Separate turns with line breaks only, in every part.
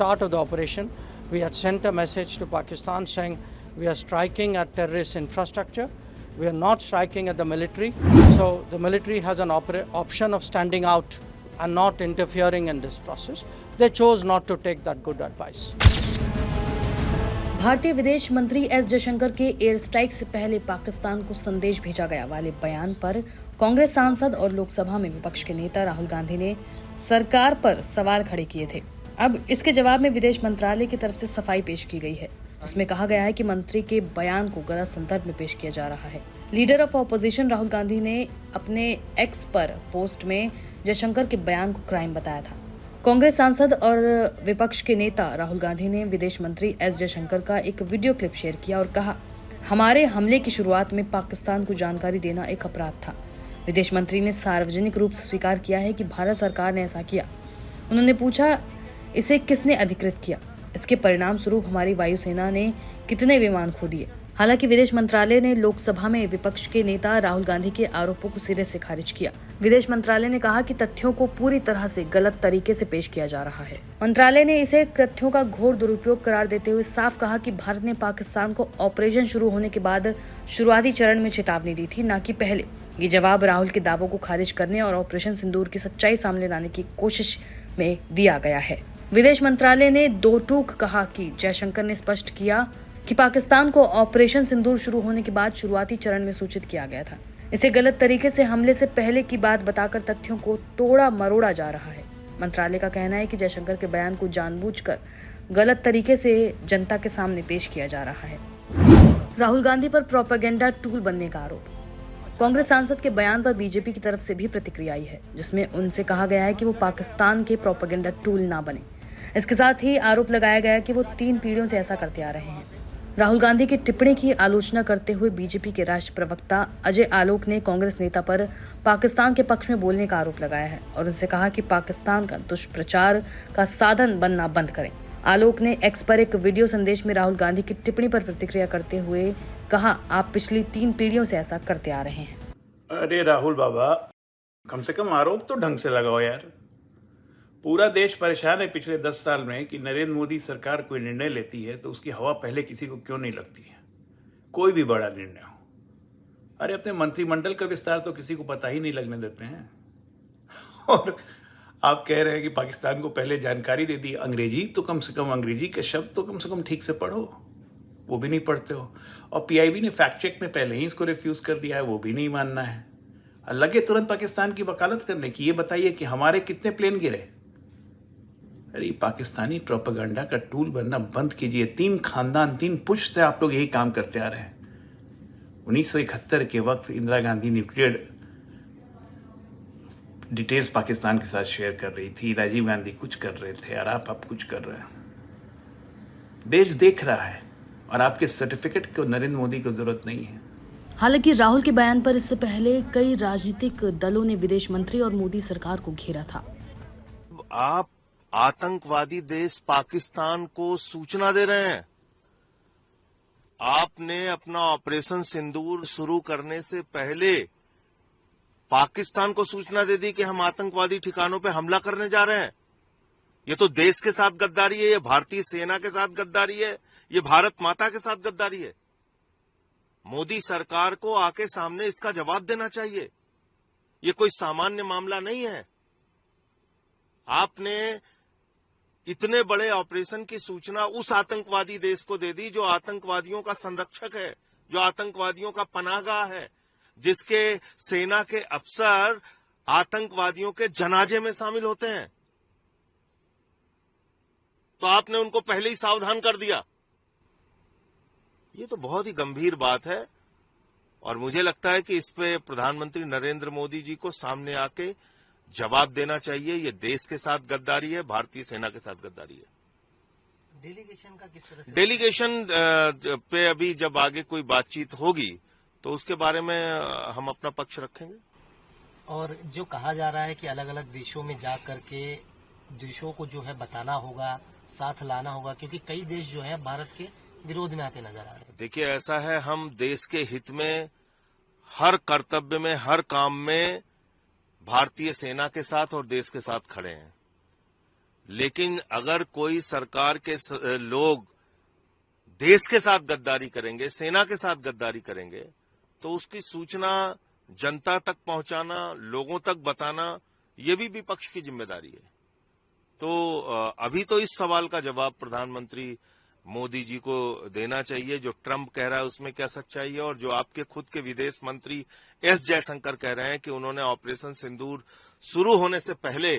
start of the operation, we had sent a message to Pakistan saying we are striking at terrorist infrastructure. We are not striking at the military. So the military has an option of standing out and not interfering in this process. They chose not to take that good advice.
भारतीय विदेश मंत्री S Jaishankar के air strike से पहले पाकिस्तान को संदेश भेजा गया वाले बयान पर कांग्रेस सांसद और लोकसभा में विपक्ष के नेता राहुल गांधी ने सरकार पर सवाल खड़े किए थे। अब इसके जवाब में विदेश मंत्रालय की तरफ से सफाई पेश की गई है, जिसमें कहा गया है कि मंत्री के बयान को गलत संदर्भ में पेश किया जा रहा है। Leader of opposition Rahul Gandhi ने अपने एक्स पर पोस्ट में जयशंकर के बयान को क्राइम बताया था। कांग्रेस सांसद और विपक्ष के नेता राहुल गांधी ने विदेश मंत्री एस जयशंकर का एक वीडियो क्लिप शेयर किया और कहा, हमारे हमले की शुरुआत में पाकिस्तान को जानकारी देना एक अपराध था। विदेश मंत्री ने सार्वजनिक रूप से स्वीकार किया है कि भारत सरकार ने ऐसा किया। उन्होंने पूछा, इसे किसने अधिकृत किया? इसके परिणाम स्वरूप हमारी वायुसेना ने कितने विमान खो दिए? हालांकि विदेश मंत्रालय ने लोकसभा में विपक्ष के नेता राहुल गांधी के आरोपों को सिरे से खारिज किया। विदेश मंत्रालय ने कहा कि तथ्यों को पूरी तरह से गलत तरीके से पेश किया जा रहा है। मंत्रालय ने इसे तथ्यों का घोर दुरुपयोग करार देते हुए साफ कहा कि भारत ने पाकिस्तान को ऑपरेशन शुरू होने के बाद शुरुआती चरण में चेतावनी दी थी, न कि पहले। ये जवाब राहुल के दावों को खारिज करने और ऑपरेशन सिंदूर की सच्चाई सामने लाने की कोशिश में दिया गया है। विदेश मंत्रालय ने दो टूक कहा कि जयशंकर ने स्पष्ट किया कि पाकिस्तान को ऑपरेशन सिंदूर शुरू होने के बाद शुरुआती चरण में सूचित किया गया था। इसे गलत तरीके से हमले से पहले की बात बताकर तथ्यों को तोड़ा मरोड़ा जा रहा है। मंत्रालय का कहना है कि जयशंकर के बयान को जानबूझकर गलत तरीके से जनता के सामने पेश किया जा रहा है। राहुल गांधी पर प्रोपेगेंडा टूल बनने का आरोप। कांग्रेस सांसद के बयान पर बीजेपी की तरफ से भी प्रतिक्रिया आई है, जिसमें उनसे कहा गया है कि वो पाकिस्तान के प्रोपेगेंडा टूल ना बने। इसके साथ ही आरोप लगाया गया कि वो 3 पीढ़ियों से ऐसा करते आ रहे हैं। राहुल गांधी की टिप्पणी की आलोचना करते हुए बीजेपी के राष्ट्रीय प्रवक्ता अजय आलोक ने कांग्रेस नेता पर पाकिस्तान के पक्ष में बोलने का आरोप लगाया है और उनसे कहा कि पाकिस्तान का दुष्प्रचार का साधन बनना बंद करें। आलोक ने एक्स पर एक वीडियो संदेश में राहुल गांधी की टिप्पणी पर प्रतिक्रिया करते हुए कहा, आप पिछली 3 पीढ़ियों से ऐसा करते आ रहे हैं।
अरे राहुल बाबा, कम से कम आरोप तो ढंग से लगाओ यार। पूरा देश परेशान है पिछले 10 साल में कि नरेंद्र मोदी सरकार कोई निर्णय लेती है तो उसकी हवा पहले किसी को क्यों नहीं लगती है, कोई भी बड़ा निर्णय हो। अरे अपने मंत्रिमंडल का विस्तार तो किसी को पता ही नहीं लगने देते हैं। और आप कह रहे हैं कि पाकिस्तान को पहले जानकारी दे दी। अंग्रेजी तो कम से कम, अंग्रेजी के शब्द तो कम से कम ठीक से पढ़ो, वो भी नहीं पढ़ते हो। और पीआईबी ने फैक्ट चेक में पहले ही इसको रिफ्यूज कर दिया है, वो भी नहीं मानना है। लगे तुरंत पाकिस्तान की वकालत करने की। ये बताइए कि हमारे कितने प्लेन गिरे। अरे पाकिस्तानी प्रोपेगेंडा का टूल बनना बंद कीजिए। 3 खानदान, 3 पुश्त है आप लोग यही काम करते आ रहे हैं। 1971 के वक्त इंदिरा गांधी न्यूक्लियर डिटेल्स पाकिस्तान के साथ शेयर कर रही थी, राजीव गांधी कुछ कर रहे थे और आप कुछ कर रहे हैं। देश देख रहा है और आपके सर्टिफिकेट को नरेंद्र मोदी को जरूरत नहीं है।
हालांकि राहुल के बयान पर इससे पहले कई राजनीतिक दलों ने विदेश मंत्री और मोदी सरकार को घेरा था।
आप आतंकवादी देश पाकिस्तान को सूचना दे रहे हैं। आपने अपना ऑपरेशन सिंदूर शुरू करने से पहले पाकिस्तान को सूचना दे दी कि हम आतंकवादी ठिकानों पे हमला करने जा रहे हैं। ये तो देश के साथ गद्दारी है, ये भारतीय सेना के साथ गद्दारी है, ये भारत माता के साथ गद्दारी है। मोदी सरकार को आके सामने इसका जवाब देना चाहिए। ये कोई सामान्य मामला नहीं है। आपने इतने बड़े ऑपरेशन की सूचना उस आतंकवादी देश को दे दी जो आतंकवादियों का संरक्षक है, जो आतंकवादियों का पनाहगाह है, जिसके सेना के अफसर आतंकवादियों के जनाजे में शामिल होते हैं। तो आपने उनको पहले ही सावधान कर दिया। ये तो बहुत ही गंभीर बात है और मुझे लगता है कि इस पे प्रधानमंत्री नरेंद्र मोदी जी को सामने आके जवाब देना चाहिए। ये देश के साथ गद्दारी है, भारतीय सेना के साथ गद्दारी है।
डेलीगेशन का किस तरह से?
डेलीगेशन पे अभी जब आगे कोई बातचीत होगी तो उसके बारे में हम अपना पक्ष रखेंगे।
और जो कहा जा रहा है कि अलग अलग देशों में जा करके देशों को जो है बताना होगा, साथ लाना होगा, क्योंकि कई देश जो है भारत के विरोध में आते नजर आ रहे हैं।
देखिए, ऐसा है, हम देश के हित में हर कर्तव्य में, हर काम में भारतीय सेना के साथ और देश के साथ खड़े हैं। लेकिन अगर कोई सरकार के लोग देश के साथ गद्दारी करेंगे, सेना के साथ गद्दारी करेंगे, तो उसकी सूचना जनता तक पहुंचाना, लोगों तक बताना, ये भी विपक्ष की जिम्मेदारी है। तो अभी तो इस सवाल का जवाब प्रधानमंत्री मोदी जी को देना चाहिए। जो ट्रंप कह रहा है उसमें क्या सच्चाई है, और जो आपके खुद के विदेश मंत्री एस जयशंकर कह रहे हैं कि उन्होंने ऑपरेशन सिंदूर शुरू होने से पहले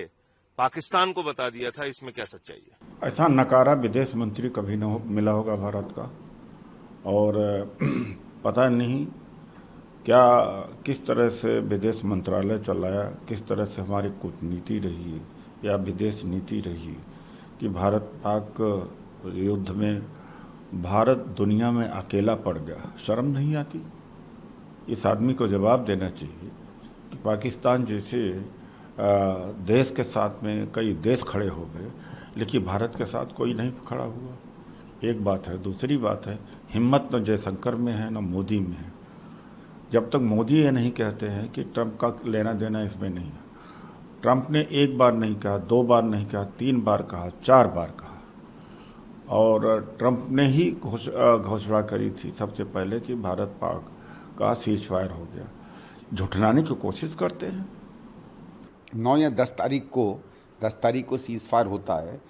पाकिस्तान को बता दिया था, इसमें क्या सच्चाई है?
ऐसा नकारा विदेश मंत्री कभी न मिला होगा भारत का, और पता नहीं क्या किस तरह से विदेश मंत्रालय चलाया, किस तरह से हमारी कूटनीति रही है या विदेश नीति रही कि भारत पाक युद्ध में भारत दुनिया में अकेला पड़ गया। शर्म नहीं आती? इस आदमी को जवाब देना चाहिए कि पाकिस्तान जैसे देश के साथ में कई देश खड़े हो गए, लेकिन भारत के साथ कोई नहीं खड़ा हुआ। एक बात है। दूसरी बात है, हिम्मत न जयशंकर में है न मोदी में है। जब तक मोदी ये नहीं कहते हैं कि ट्रंप का लेना देना इसमें नहीं है। ट्रंप ने एक बार नहीं कहा, 2 बार नहीं कहा, 3 बार कहा, 4 बार कहा, और ट्रंप ने ही घोषणा करी थी सबसे पहले कि भारत पाक का सीज फायर हो गया। झुठलाने की कोशिश करते हैं।
9 या 10 तारीख को सीज फायर होता है,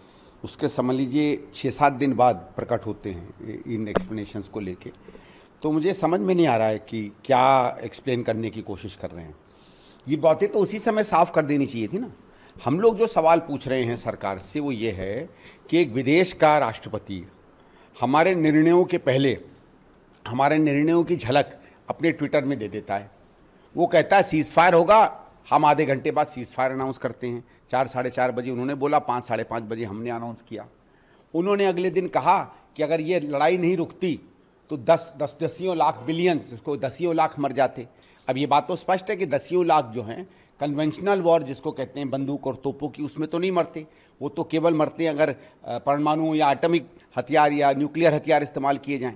उसके समझ लीजिए 6-7 दिन बाद प्रकट होते हैं इन एक्सप्लेनेशंस को लेके। तो मुझे समझ में नहीं आ रहा है कि क्या एक्सप्लेन करने की कोशिश कर रहे हैं। ये बातें तो उसी समय साफ कर देनी चाहिए थी ना। हम लोग जो सवाल पूछ रहे हैं सरकार से वो ये है कि एक विदेश का राष्ट्रपति हमारे निर्णयों के पहले हमारे निर्णयों की झलक अपने ट्विटर में दे देता है। वो कहता है सीज फायर होगा, हम आधे घंटे बाद सीज फायर अनाउंस करते हैं। 4 साढ़े 4 बजे उन्होंने बोला, 5 साढ़े 5 बजे हमने अनाउंस किया। उन्होंने अगले दिन कहा कि अगर ये लड़ाई नहीं रुकती तो 10 लाख बिलियंस, जिसको 10 लाख मर जाते। अब ये बात तो स्पष्ट है कि 10 लाख जो हैं कन्वेंशनल वॉर जिसको कहते हैं, बंदूक और तोपों की, उसमें तो नहीं मरते। वो तो केवल मरते हैं अगर परमाणु या एटॉमिक हथियार या न्यूक्लियर हथियार इस्तेमाल किए जाएं।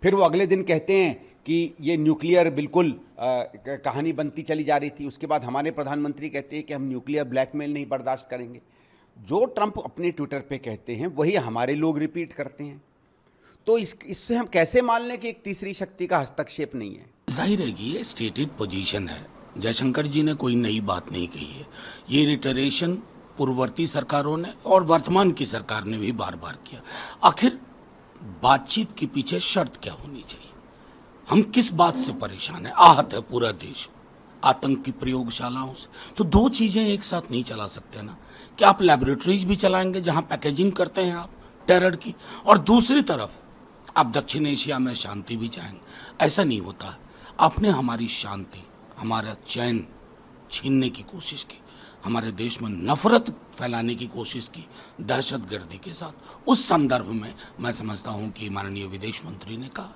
फिर वो अगले दिन कहते हैं कि ये न्यूक्लियर बिल्कुल कहानी बनती चली जा रही थी। उसके बाद हमारे प्रधानमंत्री कहते हैं कि हम न्यूक्लियर ब्लैकमेल नहीं बर्दाश्त करेंगे। जो ट्रंप अपने ट्विटर पे कहते हैं वही हमारे लोग रिपीट करते हैं। तो इससे हम कैसे मान लें कि एक तीसरी शक्ति का हस्तक्षेप नहीं है?
जाहिर है कि ये स्टेटेड पोजीशन है। जयशंकर जी ने कोई नई बात नहीं कही है। ये रिटरेशन पूर्ववर्ती सरकारों ने और वर्तमान की सरकार ने भी बार बार किया। आखिर बातचीत के पीछे शर्त क्या होनी चाहिए? हम किस बात से परेशान है? आहत है पूरा देश आतंक की प्रयोगशालाओं से। तो 2 चीजें एक साथ नहीं चला सकते ना, कि आप लेबोरेटरीज भी चलाएंगे जहां पैकेजिंग करते हैं आप टेरर की, और दूसरी तरफ आप दक्षिण एशिया में शांति भी चाहेंगे। ऐसा नहीं होता है। आपने हमारी शांति, हमारा चैन छीनने की कोशिश की, हमारे देश में नफरत फैलाने की कोशिश की दहशतगर्दी के साथ। उस संदर्भ में मैं समझता हूं कि माननीय विदेश मंत्री ने कहा